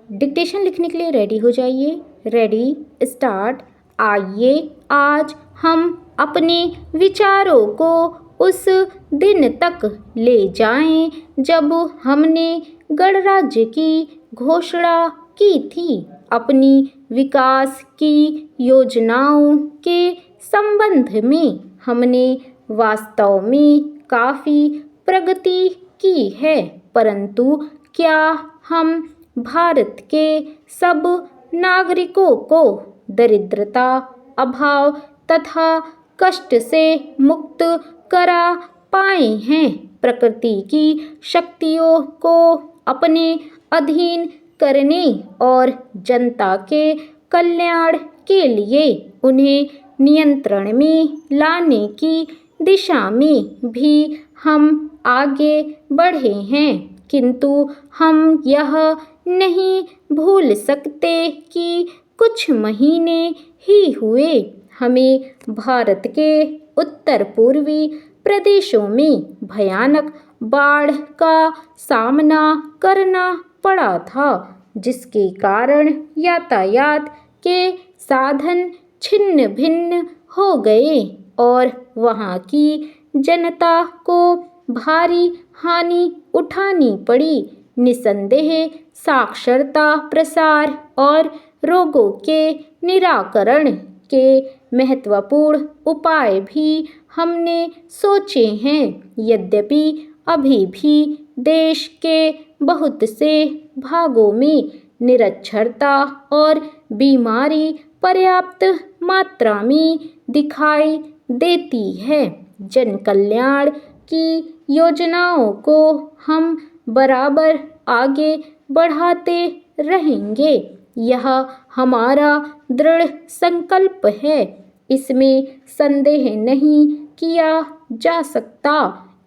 Dictation लिखने के लिए रेडी हो जाइए। Ready, start. आइए आज हम अपने विचारों को उस दिन तक ले जाएं जब हमने गणराज्य की घोषणा की थी। अपनी विकास की योजनाओं के संबंध में हमने वास्तव में काफ़ी प्रगति की है, परंतु क्या हम भारत के सब नागरिकों को दरिद्रता, अभाव तथा कष्ट से मुक्त करा पाए हैं? प्रकृति की शक्तियों को अपने अधीन करने और जनता के कल्याण के लिए उन्हें नियंत्रण में लाने की दिशा में भी हम आगे बढ़े हैं, किंतु हम यह नहीं भूल सकते कि कुछ महीने ही हुए हमें भारत के उत्तर पूर्वी प्रदेशों में भयानक बाढ़ का सामना करना पड़ा था, जिसके कारण यातायात के साधन छिन्न भिन्न हो गए और वहाँ की जनता को भारी हानि उठानी पड़ी। निसंदेह साक्षरता प्रसार और रोगों के निराकरण के महत्वपूर्ण उपाय भी हमने सोचे हैं। यद्यपि अभी भी देश के बहुत से भागों में निरक्षरता और बीमारी पर्याप्त मात्रा में दिखाई देती है, जन कल्याण की योजनाओं को हम बराबर आगे बढ़ाते रहेंगे। यह हमारा दृढ़ संकल्प है, इसमें संदेह नहीं किया जा सकता।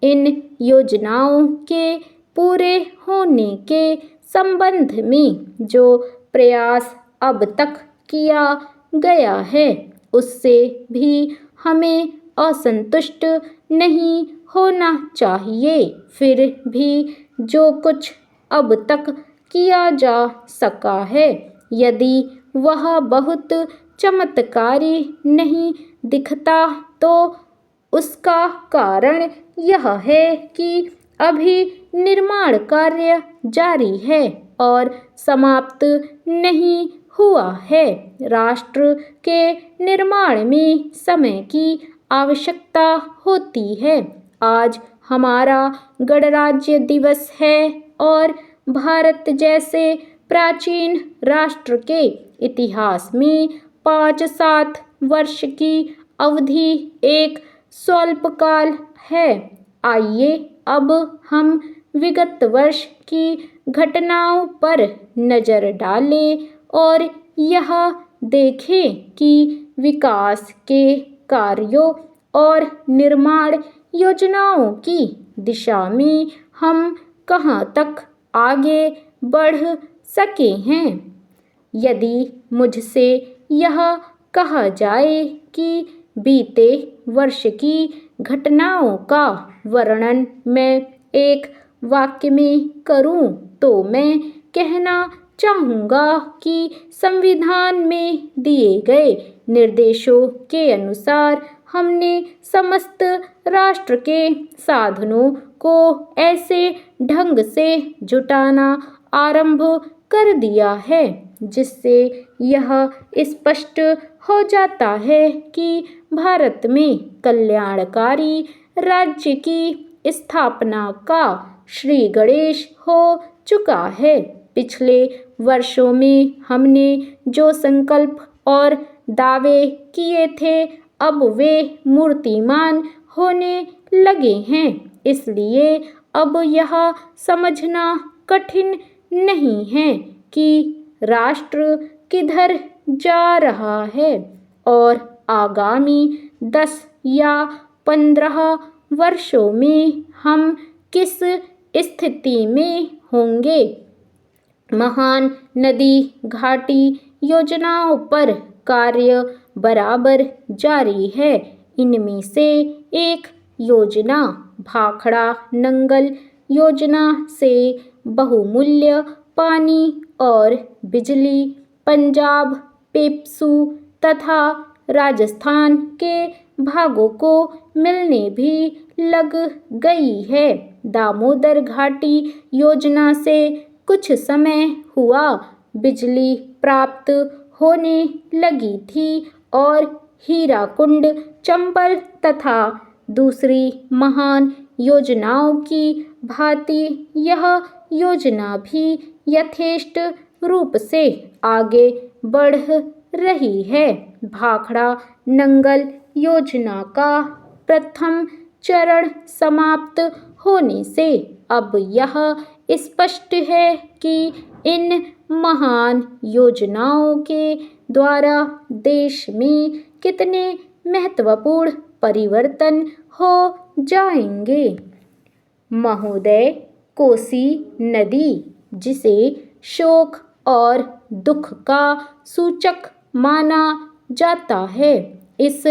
इन योजनाओं के पूरे होने के संबंध में जो प्रयास अब तक किया गया है, उससे भी हमें असंतुष्ट नहीं होना चाहिए। फिर भी जो कुछ अब तक किया जा सका है, यदि वह बहुत चमत्कारी नहीं दिखता, तो उसका कारण यह है कि अभी निर्माण कार्य जारी है और समाप्त नहीं हुआ है। राष्ट्र के निर्माण में समय की आवश्यकता होती है। आज हमारा गणराज्य दिवस है और भारत जैसे प्राचीन राष्ट्र के इतिहास में 5-7 वर्ष की अवधि एक स्वल्पकाल है। आइए अब हम विगत वर्ष की घटनाओं पर नज़र डालें और यह देखें कि विकास के कार्यों और निर्माण योजनाओं की दिशा में हम कहाँ तक आगे बढ़ सके हैं। यदि मुझसे यह कहा जाए कि बीते वर्ष की घटनाओं का वर्णन मैं एक वाक्य में करूं, तो मैं कहना चाहूँगा कि संविधान में दिए गए निर्देशों के अनुसार हमने समस्त राष्ट्र के साधनों को ऐसे ढंग से जुटाना आरंभ कर दिया है, जिससे यह स्पष्ट हो जाता है कि भारत में कल्याणकारी राज्य की स्थापना का श्री गणेश हो चुका है। पिछले वर्षों में हमने जो संकल्प और दावे किए थे, अब वे मूर्तिमान होने लगे हैं। इसलिए अब यह समझना कठिन नहीं है कि राष्ट्र किधर जा रहा है और आगामी 10 या 15 वर्षों में हम किस स्थिति में होंगे। महान नदी घाटी योजनाओं पर कार्य बराबर जारी है। इनमें से एक योजना भाखड़ा नंगल योजना से बहुमूल्य पानी और बिजली पंजाब, पेप्सू तथा राजस्थान के भागों को मिलने भी लग गई है। दामोदर घाटी योजना से कुछ समय हुआ बिजली प्राप्त होने लगी थी और हीराकुंड, चंबल तथा दूसरी महान योजनाओं की भांति यह योजना भी यथेष्ट रूप से आगे बढ़ रही है। भाखड़ा नंगल योजना का प्रथम चरण समाप्त होने से अब यह स्पष्ट है कि इन महान योजनाओं के द्वारा देश में कितने महत्वपूर्ण परिवर्तन हो जाएंगे। महोदय, कोसी नदी, जिसे शोक और दुख का सूचक माना जाता है, इस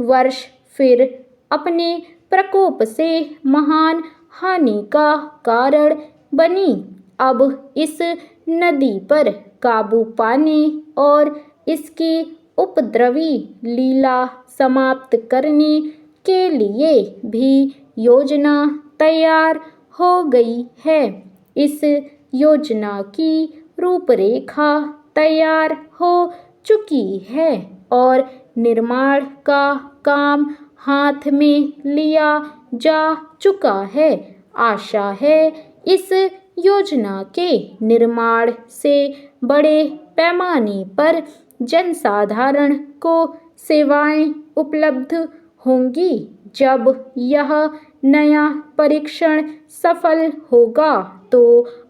वर्ष फिर अपने प्रकोप से महान हानि का कारण बनी। अब इस नदी पर काबू पाने और इसकी उपद्रवी लीला समाप्त करने के लिए भी योजना तैयार हो गई है। इस योजना की रूपरेखा तैयार हो चुकी है और निर्माण का काम हाथ में लिया जा चुका है। आशा है इस योजना के निर्माण से बड़े पैमाने पर जनसाधारण को सेवाएं उपलब्ध होंगी। जब यह नया परीक्षण सफल होगा तो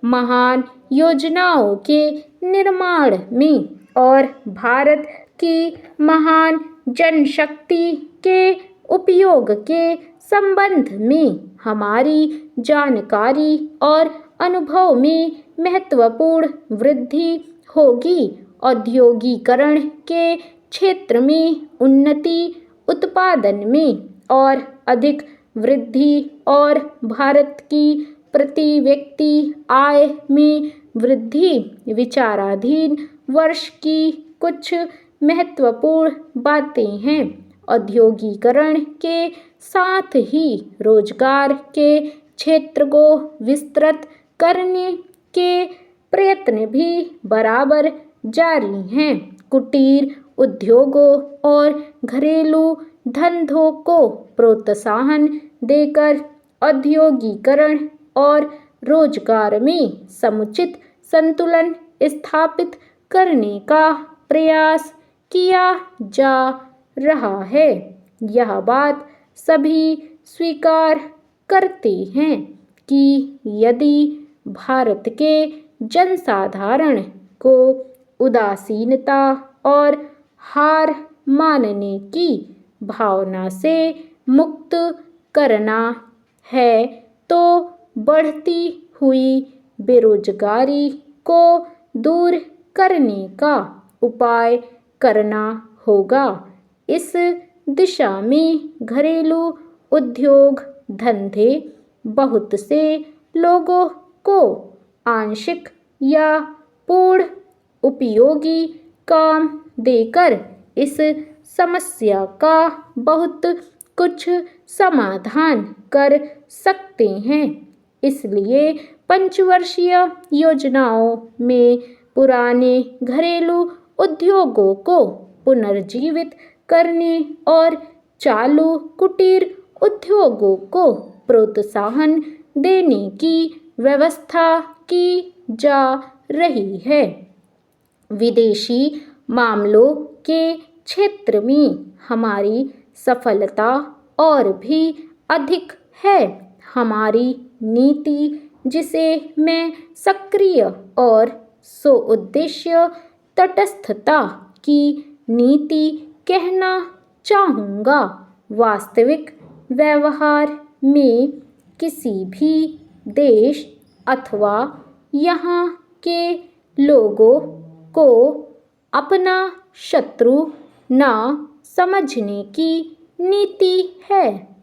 महान योजनाओं के निर्माण में और भारत की महान जनशक्ति के उपयोग के संबंध में हमारी जानकारी और अनुभव में महत्वपूर्ण वृद्धि होगी। औद्योगिकरण के क्षेत्र में उन्नति, उत्पादन में और अधिक वृद्धि और भारत की प्रति व्यक्ति आय में वृद्धि विचाराधीन वर्ष की कुछ महत्वपूर्ण बातें हैं। औद्योगिकरण के साथ ही रोजगार के क्षेत्र को विस्तृत करने के प्रयत्न भी बराबर जारी हैं। कुटीर उद्योगों और घरेलू धंधों को प्रोत्साहन देकर औद्योगिकरण और रोजगार में समुचित संतुलन स्थापित करने का प्रयास किया जा रहा है। यह बात सभी स्वीकार करते हैं कि यदि भारत के जनसाधारण को उदासीनता और हार मानने की भावना से मुक्त करना है तो बढ़ती हुई बेरोजगारी को दूर करने का उपाय करना होगा। इस दिशा में घरेलू उद्योग धंधे बहुत से लोगों को आंशिक या पूर्ण उपयोगी काम देकर इस समस्या का बहुत कुछ समाधान कर सकते हैं। इसलिए पंचवर्षीय योजनाओं में पुराने घरेलू उद्योगों को पुनर्जीवित करने और चालू कुटीर उद्योगों को प्रोत्साहन देने की व्यवस्था की जा रही है। विदेशी मामलों के क्षेत्र में हमारी सफलता और भी अधिक है। हमारी नीति, जिसे मैं सक्रिय और सोउद्देश्य तटस्थता की नीति कहना चाहूँगा, वास्तविक व्यवहार में किसी भी देश अथवा यहाँ के लोगों को अपना शत्रु न समझने की नीति है।